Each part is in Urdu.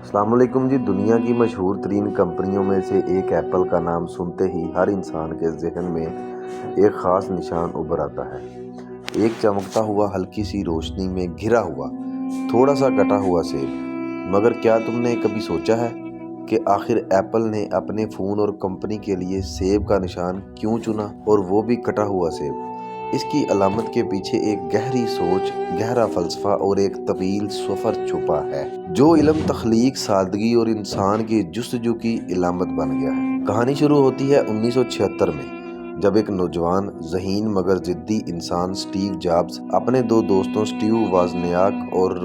السلام علیکم جی۔ دنیا کی مشہور ترین کمپنیوں میں سے ایک ایپل کا نام سنتے ہی ہر انسان کے ذہن میں ایک خاص نشان ابھر آتا ہے۔ ایک چمکتا ہوا، ہلکی سی روشنی میں گھرا ہوا، تھوڑا سا کٹا ہوا سیب۔ مگر کیا تم نے کبھی سوچا ہے کہ آخر ایپل نے اپنے فون اور کمپنی کے لیے سیب کا نشان کیوں چنا، اور وہ بھی کٹا ہوا سیب؟ اس کی علامت کے پیچھے ایک گہری سوچ، گہرا فلسفہ اور ایک طویل سفر چھپا ہے، جو علم، تخلیق، سادگی اور انسان کی جستجو کی علامت بن گیا ہے۔ کہانی شروع ہوتی ہے 1976 میں، جب ایک نوجوان، ذہین مگر ضدی انسان اسٹیو جابز اپنے دو دوستوں اسٹیو وازنیاک اور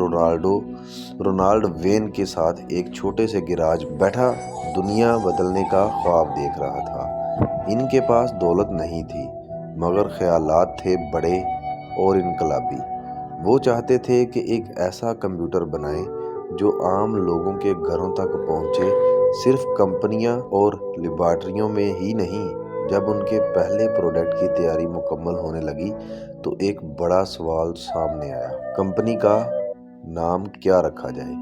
رونالڈ وین کے ساتھ ایک چھوٹے سے گیراج بیٹھا دنیا بدلنے کا خواب دیکھ رہا تھا۔ ان کے پاس دولت نہیں تھی، مگر خیالات تھے بڑے اور انقلابی۔ وہ چاہتے تھے کہ ایک ایسا کمپیوٹر بنائیں جو عام لوگوں کے گھروں تک پہنچے، صرف کمپنیاں اور لیبارٹریوں میں ہی نہیں۔ جب ان کے پہلے پروڈکٹ کی تیاری مکمل ہونے لگی تو ایک بڑا سوال سامنے آیا: کمپنی کا نام کیا رکھا جائے؟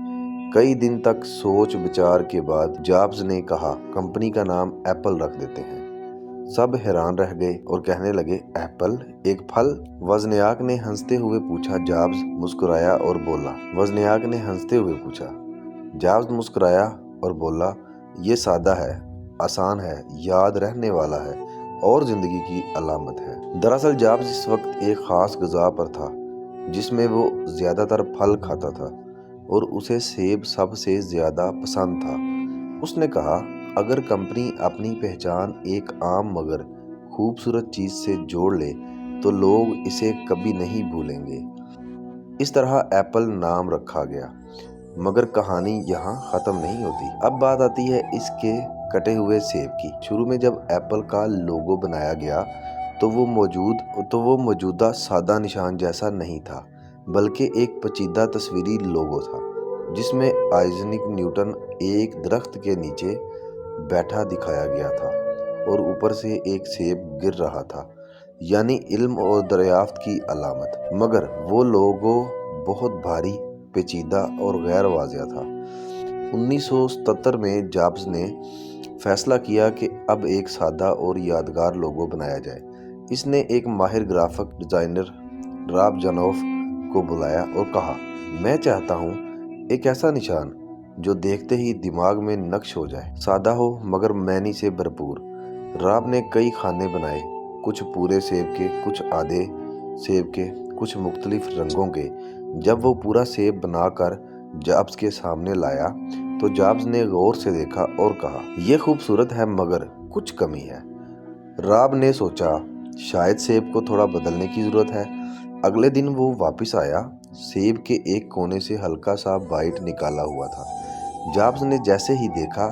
کئی دن تک سوچ بچار کے بعد جابز نے کہا، کمپنی کا نام ایپل رکھ دیتے ہیں۔ سب حیران رہ گئے اور کہنے لگے، ایپل، ایک پھل؟ وزنیاک نے ہنستے ہوئے پوچھا۔ جابز مسکرایا اور بولا۔ وزنیاک نے ہنستے ہوئے پوچھا۔ جابز مسکرایا اور بولا، یہ سادہ ہے، آسان ہے، یاد رہنے والا ہے اور زندگی کی علامت ہے۔ دراصل جابز اس وقت ایک خاص غذا پر تھا جس میں وہ زیادہ تر پھل کھاتا تھا، اور اسے سیب سب سے زیادہ پسند تھا۔ اس نے کہا، اگر کمپنی اپنی پہچان ایک عام مگر خوبصورت چیز سے جوڑ لے تو لوگ اسے کبھی نہیں بھولیں گے۔ اس طرح ایپل نام رکھا گیا۔ مگر کہانی یہاں ختم نہیں ہوتی۔ اب بات آتی ہے اس کے کٹے ہوئے سیب کی۔ شروع میں جب ایپل کا لوگو بنایا گیا تو وہ موجودہ سادہ نشان جیسا نہیں تھا، بلکہ ایک پیچیدہ تصویری لوگو تھا، جس میں آئزیک نیوٹن ایک درخت کے نیچے بیٹھا دکھایا گیا تھا اور اوپر سے ایک سیب گر رہا تھا، یعنی علم اور دریافت کی علامت۔ مگر وہ لوگو بہت بھاری، پیچیدہ اور غیر واضح تھا۔ 1977 میں جابز نے فیصلہ کیا کہ اب ایک سادہ اور یادگار لوگو بنایا جائے۔ اس نے ایک ماہر گرافک ڈیزائنر راب جانوف کو بلایا اور کہا، میں چاہتا ہوں ایک ایسا نشان جو دیکھتے ہی دماغ میں نقش ہو جائے، سادہ ہو مگر معنی سے بھرپور۔ راب نے کئی خانے بنائے، کچھ پورے سیب کے، کچھ آدھے سیب کے، کچھ مختلف رنگوں کے۔ جب وہ پورا سیب بنا کر جابز کے سامنے لایا تو جابز نے غور سے دیکھا اور کہا، یہ خوبصورت ہے مگر کچھ کمی ہے۔ راب نے سوچا، شاید سیب کو تھوڑا بدلنے کی ضرورت ہے۔ اگلے دن وہ واپس آیا، سیب کے ایک کونے سے ہلکا سا بائٹ نکالا ہوا تھا۔ جابز نے جیسے ہی دیکھا،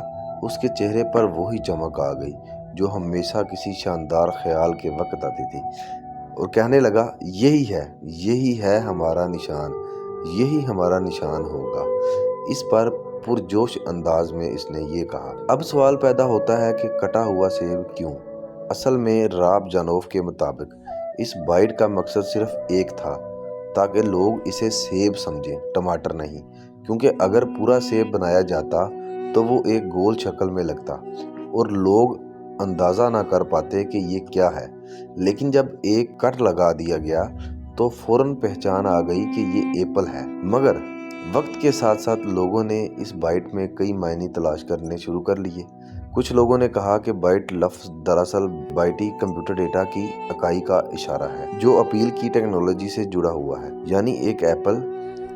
اس کے چہرے پر وہی چمک آ گئی جو ہمیشہ کسی شاندار خیال کے وقت آتی تھی، اور کہنے لگا، یہی ہے ہمارا نشان، یہی ہمارا نشان ہوگا۔ اس پر پرجوش انداز میں اس نے یہ کہا۔ اب سوال پیدا ہوتا ہے کہ کٹا ہوا سیب کیوں؟ اصل میں راب جانوف کے مطابق اس بائٹ کا مقصد صرف ایک تھا، تاکہ لوگ اسے سیب سمجھیں، ٹماٹر نہیں، کیونکہ اگر پورا سیب بنایا جاتا تو وہ ایک گول شکل میں لگتا اور لوگ اندازہ نہ کر پاتے کہ یہ کیا ہے۔ لیکن جب ایک کٹ لگا دیا گیا تو فوراً پہچان آ گئی کہ یہ ایپل ہے۔ مگر وقت کے ساتھ ساتھ لوگوں نے اس بائٹ میں کئی معنی تلاش کرنے شروع کر لیے۔ کچھ لوگوں نے کہا کہ بائٹ لفظ دراصل بائٹی کمپیوٹر ڈیٹا کی اکائی کا اشارہ ہے، جو اپیل کی ٹیکنالوجی سے جڑا ہوا ہے، یعنی ایک ایپل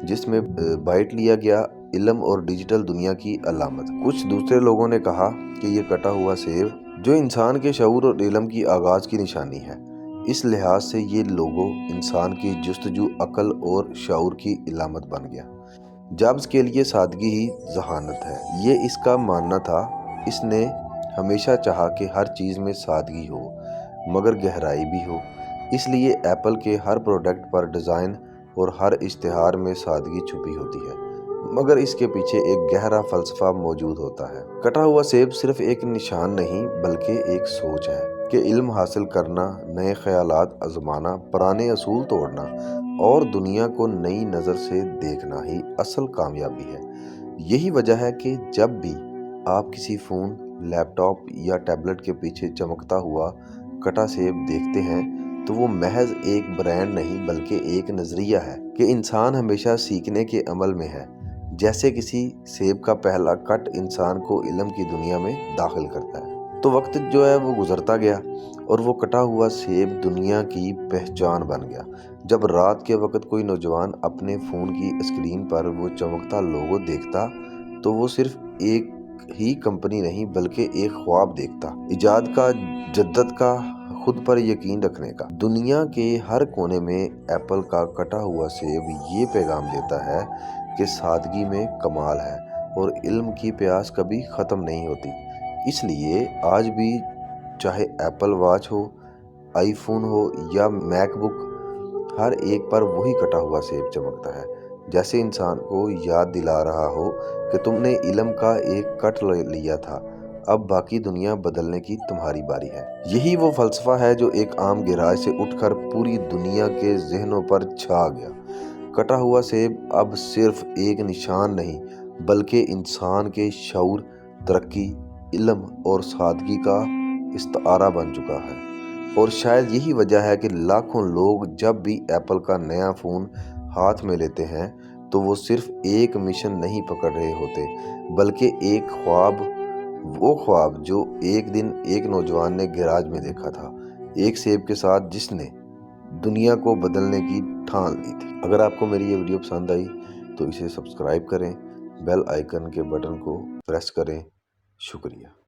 جس میں بائٹ لیا گیا، علم اور ڈیجیٹل دنیا کی علامت۔ کچھ دوسرے لوگوں نے کہا کہ یہ کٹا ہوا سیب جو انسان کے شعور اور علم کی آغاز کی نشانی ہے۔ اس لحاظ سے یہ لوگو انسان کی جستجو، عقل اور شعور کی علامت بن گیا۔ جابز کے لیے سادگی ہی ذہانت ہے، یہ اس کا ماننا تھا۔ اس نے ہمیشہ چاہا کہ ہر چیز میں سادگی ہو مگر گہرائی بھی ہو۔ اس لیے ایپل کے ہر پروڈکٹ پر ڈیزائن اور ہر اشتہار میں سادگی چھپی ہوتی ہے، مگر اس کے پیچھے ایک گہرا فلسفہ موجود ہوتا ہے۔ کٹا ہوا سیب صرف ایک نشان نہیں بلکہ ایک سوچ ہے کہ علم حاصل کرنا، نئے خیالات آزمانا، پرانے اصول توڑنا اور دنیا کو نئی نظر سے دیکھنا ہی اصل کامیابی ہے۔ یہی وجہ ہے کہ جب بھی آپ کسی فون، لیپ ٹاپ یا ٹیبلٹ کے پیچھے چمکتا ہوا کٹا سیب دیکھتے ہیں تو وہ محض ایک برانڈ نہیں بلکہ ایک نظریہ ہے کہ انسان ہمیشہ سیکھنے کے عمل میں ہے۔ جیسے کسی سیب کا پہلا کٹ انسان کو علم کی دنیا میں داخل کرتا ہے، تو وقت جو ہے وہ گزرتا گیا اور وہ کٹا ہوا سیب دنیا کی پہچان بن گیا۔ جب رات کے وقت کوئی نوجوان اپنے فون کی اسکرین پر وہ چمکتا لوگو دیکھتا تو وہ صرف ایک ہی کمپنی نہیں بلکہ ایک خواب دیکھتا، ایجاد کا، جدت کا، خود پر یقین رکھنے کا۔ دنیا کے ہر کونے میں ایپل کا کٹا ہوا سیب یہ پیغام دیتا ہے کہ سادگی میں کمال ہے اور علم کی پیاس کبھی ختم نہیں ہوتی۔ اس لیے آج بھی چاہے ایپل واچ ہو، آئی فون ہو یا میک بک، ہر ایک پر وہی کٹا ہوا سیب چمکتا ہے، جیسے انسان کو یاد دلا رہا ہو کہ تم نے علم کا ایک کٹ لیا تھا، اب باقی دنیا بدلنے کی تمہاری باری ہے۔ یہی وہ فلسفہ ہے جو ایک عام گراج سے اٹھ کر پوری دنیا کے ذہنوں پر چھا گیا۔ کٹا ہوا سیب اب صرف ایک نشان نہیں بلکہ انسان کے شعور، ترقی، علم اور سادگی کا استعارہ بن چکا ہے۔ اور شاید یہی وجہ ہے کہ لاکھوں لوگ جب بھی ایپل کا نیا فون ہاتھ میں لیتے ہیں تو وہ صرف ایک مشن نہیں پکڑ رہے ہوتے بلکہ ایک خواب، وہ خواب جو ایک دن ایک نوجوان نے گیراج میں دیکھا تھا، ایک سیب کے ساتھ جس نے دنیا کو بدلنے کی ٹھان لی تھی۔ اگر آپ کو میری یہ ویڈیو پسند آئی تو اسے سبسکرائب کریں، بیل آئیکن کے بٹن کو پریس کریں۔ شکریہ۔